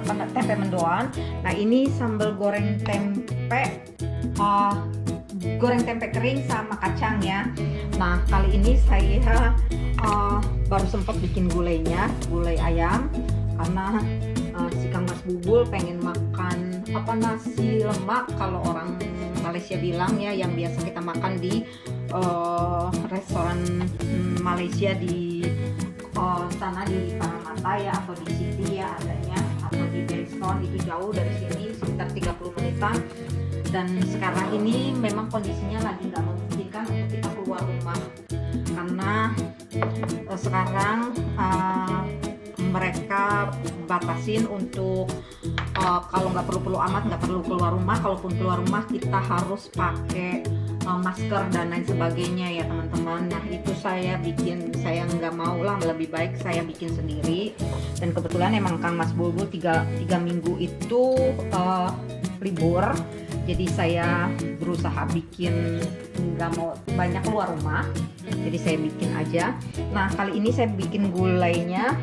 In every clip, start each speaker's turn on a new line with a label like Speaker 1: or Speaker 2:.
Speaker 1: tempe mendoan. Nah ini sambal goreng tempe, goreng tempe kering sama kacang ya. Nah kali ini saya baru sempat bikin gulainya, gulai ayam, karena si Kang Mas Bubul pengen makan nasi lemak kalau orang Malaysia bilang ya, yang biasa kita makan di restoran Malaysia di sana di Paramata ya, atau di City ya adanya, atau di Benston, itu jauh dari sini sekitar 30 menitan. Dan sekarang ini memang kondisinya lagi nggak memungkinkan untuk kita keluar rumah, karena sekarang mereka batasin untuk kalau nggak perlu amat nggak perlu keluar rumah. Kalaupun keluar rumah kita harus pakai masker dan lain sebagainya ya teman-teman. Nah itu saya nggak mau lah, lebih baik saya bikin sendiri. Dan kebetulan emang Kang Mas Bulbul 3 minggu itu libur, jadi saya berusaha bikin, nggak mau banyak keluar rumah, jadi saya bikin aja. Nah kali ini saya bikin gulainya.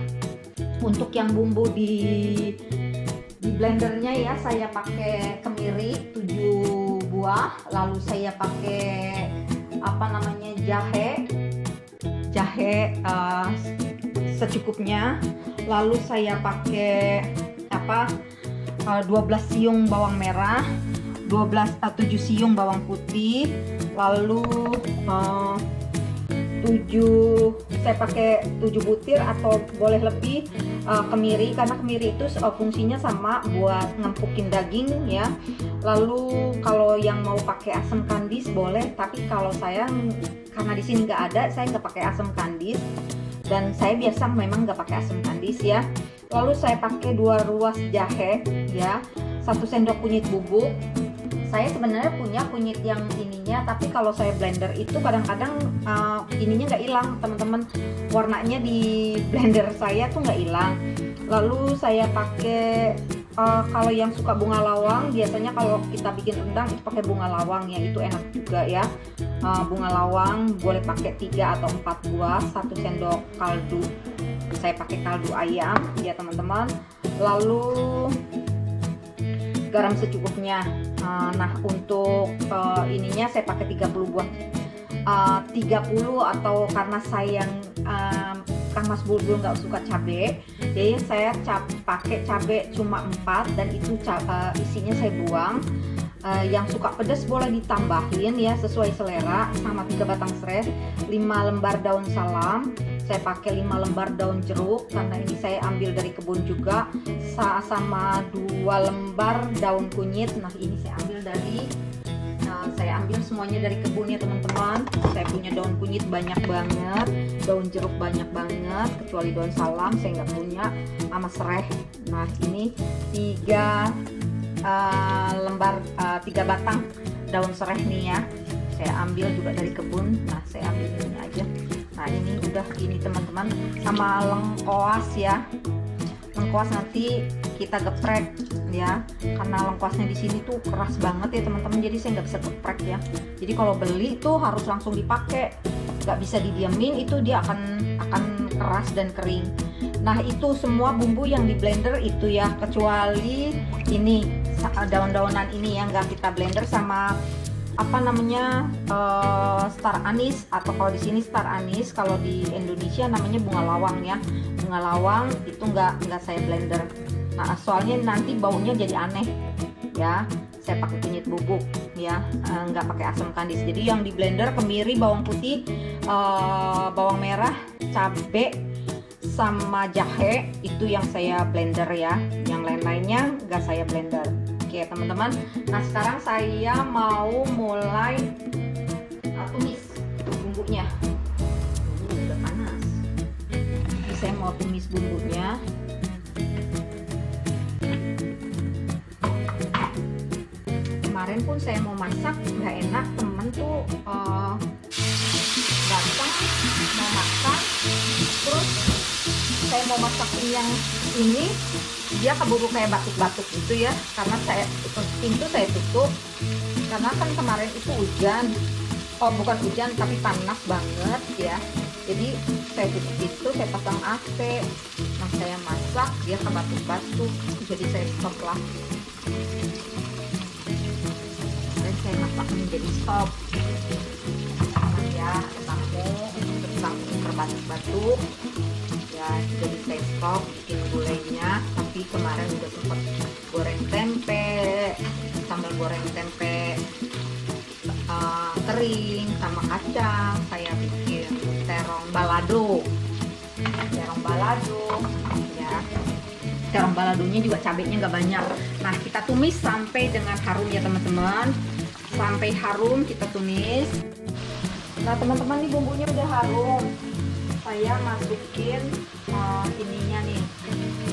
Speaker 1: Untuk yang bumbu di blendernya ya, saya pakai kemiri 7 buah, lalu saya pakai jahe secukupnya, lalu saya pakai 12 siung bawang merah, 7 siung bawang putih, lalu saya pakai 7 butir atau boleh lebih kemiri, karena kemiri itu fungsinya sama buat ngempukin daging ya. Lalu kalau yang mau pakai asam kandis boleh, tapi kalau saya karena di sini nggak ada, saya nggak pakai asam kandis, dan saya biasa memang nggak pakai asam kandis ya. Lalu saya pakai 2 ruas jahe ya, 1 sendok kunyit bubuk. Saya sebenarnya punya kunyit yang ininya, tapi kalau saya blender itu kadang-kadang ininya nggak hilang teman-teman, warnanya di blender saya tuh nggak hilang. Lalu saya pakai kalau yang suka bunga lawang, biasanya kalau kita bikin rendang itu pakai bunga lawang ya, itu enak juga ya. Bunga lawang boleh pakai 3 atau 4 buah, 1 sendok kaldu, saya pakai kaldu ayam ya teman-teman. Lalu garam secukupnya. Nah untuk ininya saya pakai 30 buah, 30 atau karena sayang Kang Mas Bulbul nggak suka cabai, jadi saya pakai cabai cuma 4, dan itu isinya saya buang. Yang suka pedas boleh ditambahin ya sesuai selera, sama 3 batang serai, 5 lembar daun salam, saya pakai 5 lembar daun jeruk karena ini saya ambil dari kebun juga, sama 2 lembar daun kunyit. Nah ini saya ambil semuanya dari kebun ya teman-teman. Saya punya daun kunyit banyak banget, daun jeruk banyak banget, kecuali daun salam saya nggak punya, sama serai. Nah ini 3 batang daun serai nih ya, saya ambil juga dari kebun. Nah saya ambil ini aja. Nah ini udah ini teman-teman, sama lengkoas ya. Lengkoas nanti kita geprek ya, karena lengkoasnya di sini tuh keras banget ya teman-teman, jadi saya nggak bisa geprek ya. Jadi kalau beli tuh harus langsung dipakai, nggak bisa didiamin, itu dia akan keras dan kering. Nah itu semua bumbu yang di blender itu ya, kecuali ini daun-daunan ini yang nggak kita blender, sama star anis, atau kalau di sini star anis, kalau di Indonesia namanya bunga lawang ya. Bunga lawang itu nggak saya blender. Nah soalnya nanti baunya jadi aneh ya. Saya pakai kunyit bubuk ya, nggak pakai asam kandis. Jadi yang di blender kemiri, bawang putih, bawang merah, cabai, sama jahe, itu yang saya blender ya. Yang lain-lainnya nggak saya blender. Oke teman-teman, nah sekarang saya mau mulai tumis bumbunya. Ini udah panas, jadi saya mau tumis bumbunya. Kemarin pun saya mau masak, nggak enak, temen tuh datang mau masak, terus saya mau masakin yang ini, dia keburu kayak batuk-batuk gitu ya, karena pintu saya tutup, karena kan kemarin itu hujan, bukan hujan tapi panas banget ya, jadi saya tutup pintu, saya pasang AC. Nah saya masak dia kebatuk-batuk, jadi saya stop lah. Dan saya masak menjadi stop. Ya, tamu terbatuk-batuk. Ya, jadi saya stop bikin gulainya. Tapi kemarin udah sempat goreng tempe, sambal goreng tempe kering sama kacang. Saya bikin terong balado ya. Terong baladonya juga cabenya nggak banyak. Nah kita tumis sampai dengan harum ya teman-teman, sampai harum kita tumis. Nah teman-teman, nih bumbunya udah harum. Saya masukin ininya nih,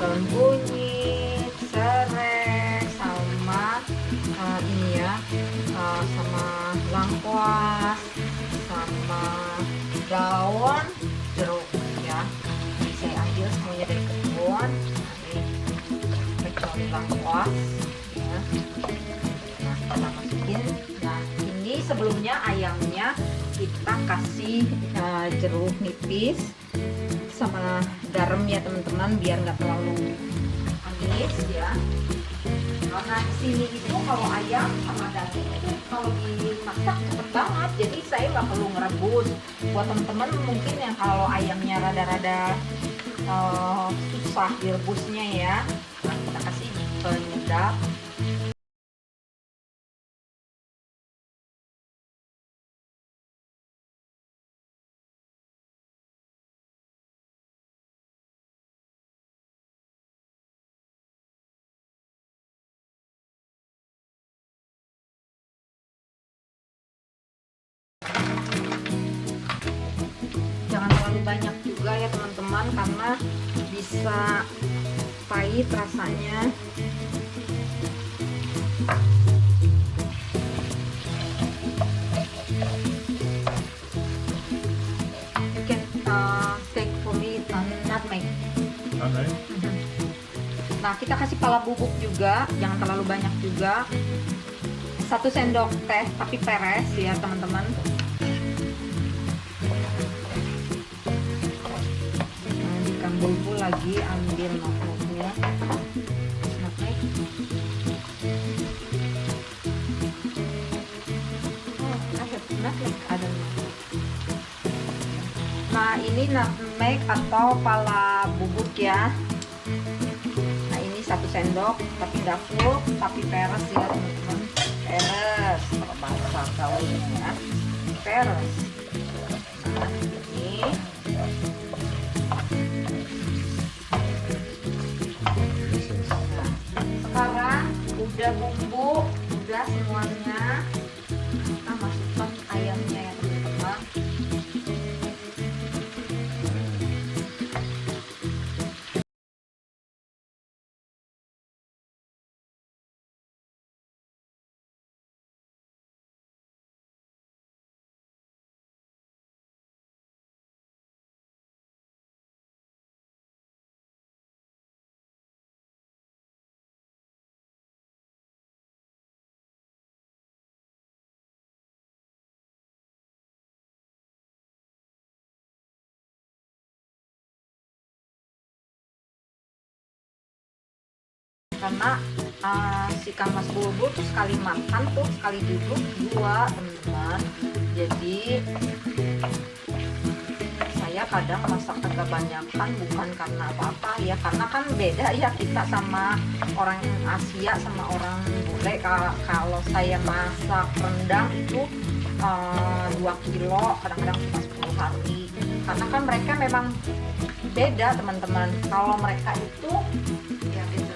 Speaker 1: daun kunyit, serai, sama ini ya, sama lengkuas, sama daun jeruk ya. Ini saya ambil semuanya dari kebun, kecuali lengkuas ya. Nah kita masukin. Nah ini sebelumnya ayamnya kita kasih jeruk nipis sama garam ya teman-teman, biar nggak terlalu amis ya. Nah di sini itu kalau ayam sama daging itu kalau dimasak cepet banget, jadi saya nggak perlu ngerebus. Buat teman-teman mungkin yang kalau ayamnya rada-rada susah direbusnya ya, nah, kita kasih penyedap. Jangan terlalu banyak juga ya teman-teman, karena bisa pahit rasanya. You can take for me nutmeg. Nah kita kasih pala bubuk juga, jangan terlalu banyak juga. 1 sendok teh tapi peres ya teman-teman. Bulbul lagi, ambil nutmegnya. Nutmeg. Nutmeg ada. Nah ini nutmeg atau pala bubuk ya. Nah ini 1 sendok tapi nggak full, tapi peres ya teman-teman. Peres kalau bahasa gaulnya, peres. Nah ini sekarang udah bumbu, udah semuanya, kita masukkan ayamnya ya teman-teman. Karena si Kang Mas Bulbul tuh sekali makan tuh sekali duduk 2 teman-teman. Jadi saya kadang masak agak banyakan, bukan karena apa-apa ya, karena kan beda ya kita sama orang Asia sama orang bule. Kalau saya masak rendang itu 2 kilo, kadang-kadang cuma 10 hari, karena kan mereka memang beda teman-teman. Kalau mereka itu ya beda.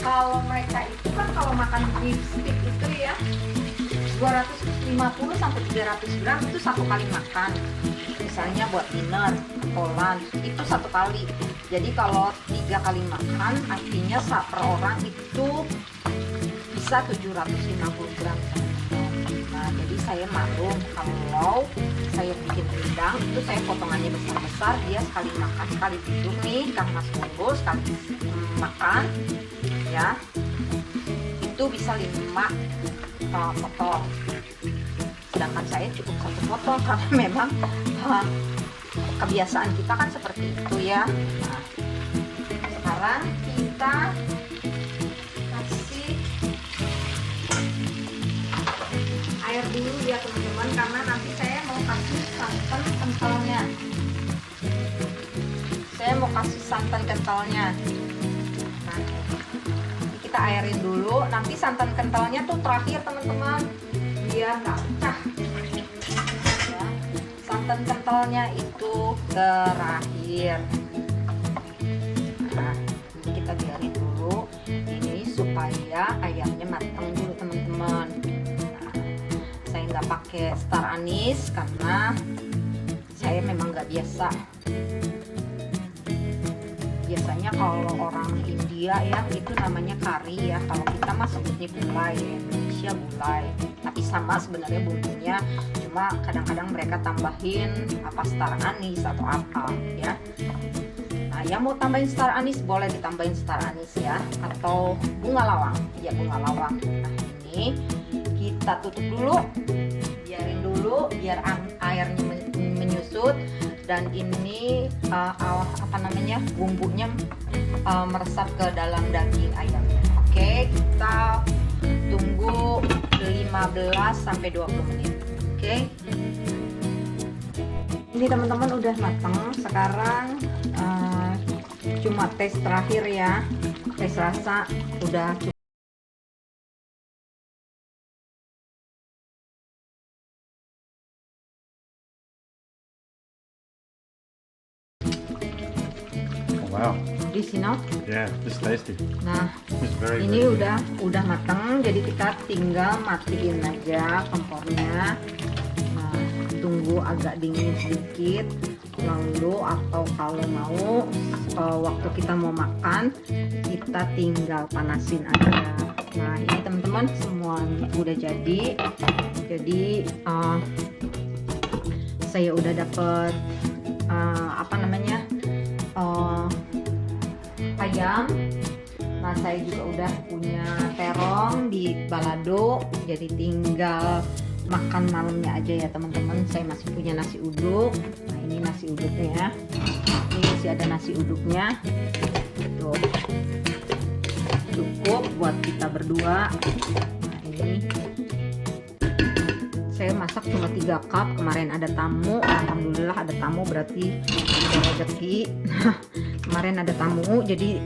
Speaker 1: Kalau mereka itu kan kalau makan beef stick itu ya 250 sampai 300 gram itu 1 kali makan. Misalnya buat dinner atau lunch itu 1 kali. Jadi kalau 3 kali makan artinya per orang itu bisa 750 gram. Nah jadi saya maklum kalau saya bikin rendang itu saya potongannya besar-besar, dia sekali makan, sekali duduk nih Kang Mas Bulbul sekali makan ya itu bisa 5 potong. sedangkan saya cukup 1 potong karena memang kebiasaan kita kan seperti itu ya. Nah, sekarang kita kasih air dulu ya teman-teman, karena nanti saya mau kasih santan kentalnya. Nah, kita airin dulu, nanti santan kentalnya tuh terakhir teman-teman, biar nggak pecah ya. Santan kentalnya itu terakhir. Nah, kita biarin dulu ini supaya ayamnya matang dulu teman-teman. Nah, saya nggak pakai star anis karena saya memang nggak biasa. Biasanya kalau orang India ya itu namanya kari ya, kalau kita mah sebutnya gulai ya, Indonesia gulai, tapi sama sebenarnya bumbunya, cuma kadang-kadang mereka tambahin apa star anis atau apa ya. Nah, yang mau tambahin star anis boleh ditambahin star anis ya, atau bunga lawang ya, bunga lawang. Nah, ini kita tutup dulu, biarin dulu biar airnya menyusut, dan ini bumbunya meresap ke dalam daging ayamnya. Oke, kita tunggu 15 sampai 20 menit. Oke, ini teman-teman udah matang. Sekarang cuma tes terakhir ya, tes rasa udah cukup.
Speaker 2: Wow.
Speaker 1: This enough.
Speaker 2: Yeah, it's tasty.
Speaker 1: Nah,
Speaker 2: It's very
Speaker 1: ini
Speaker 2: good.
Speaker 1: udah matang, jadi kita tinggal matiin aja kompornya. Nah, tunggu agak dingin sedikit, lalu atau kalau mau waktu kita mau makan kita tinggal panasin aja. Nah, ini teman-teman semua udah jadi. Jadi saya udah dapet ayam. Nah, saya juga udah punya terong di balado, jadi tinggal makan malamnya aja ya teman-teman. Saya masih punya nasi uduk. Nah, ini nasi uduknya ya, ini masih ada nasi uduknya tuh, cukup buat kita berdua. Nah, ini saya masak cuma 3 cup. Kemarin ada tamu, alhamdulillah ada tamu, berarti ada rezeki. Kemarin ada tamu, jadi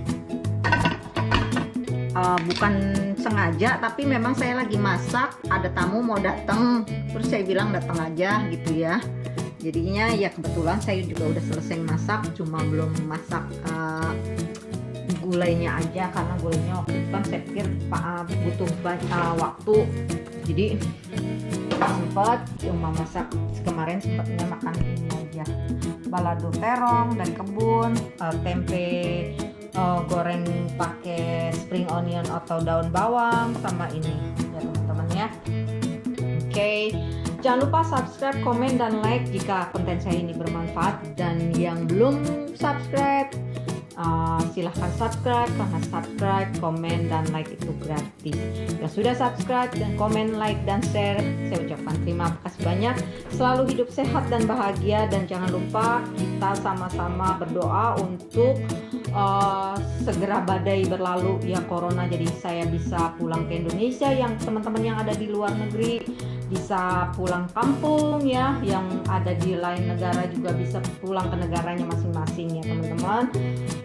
Speaker 1: bukan sengaja, tapi memang saya lagi masak, ada tamu mau datang, terus saya bilang datang aja gitu ya. Jadinya ya kebetulan saya juga udah selesai masak, cuma belum masak gulainya aja, karena gulainya waktu itu kan saya pikir butuh waktu, jadi sempat cuma masak. Kemarin sempatnya makan ini aja, balado terong dari kebun, tempe goreng pakai spring onion atau daun bawang, sama ini ya teman-teman ya. Oke, jangan lupa subscribe, komen, dan like jika konten saya ini bermanfaat. Dan yang belum subscribe, silahkan subscribe, karena subscribe, komen, dan like itu gratis. Yang sudah subscribe dan komen, like, dan share, saya ucapkan terima kasih banyak. Selalu hidup sehat dan bahagia, dan jangan lupa kita sama-sama berdoa untuk segera badai berlalu ya corona, jadi saya bisa pulang ke Indonesia. Yang teman-teman yang ada di luar negeri bisa pulang kampung ya, yang ada di lain negara juga bisa pulang ke negaranya masing-masing ya teman-teman,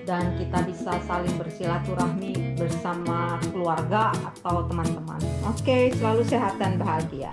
Speaker 1: dan kita bisa saling bersilaturahmi bersama keluarga atau teman-teman. Oke, selalu sehat dan bahagia.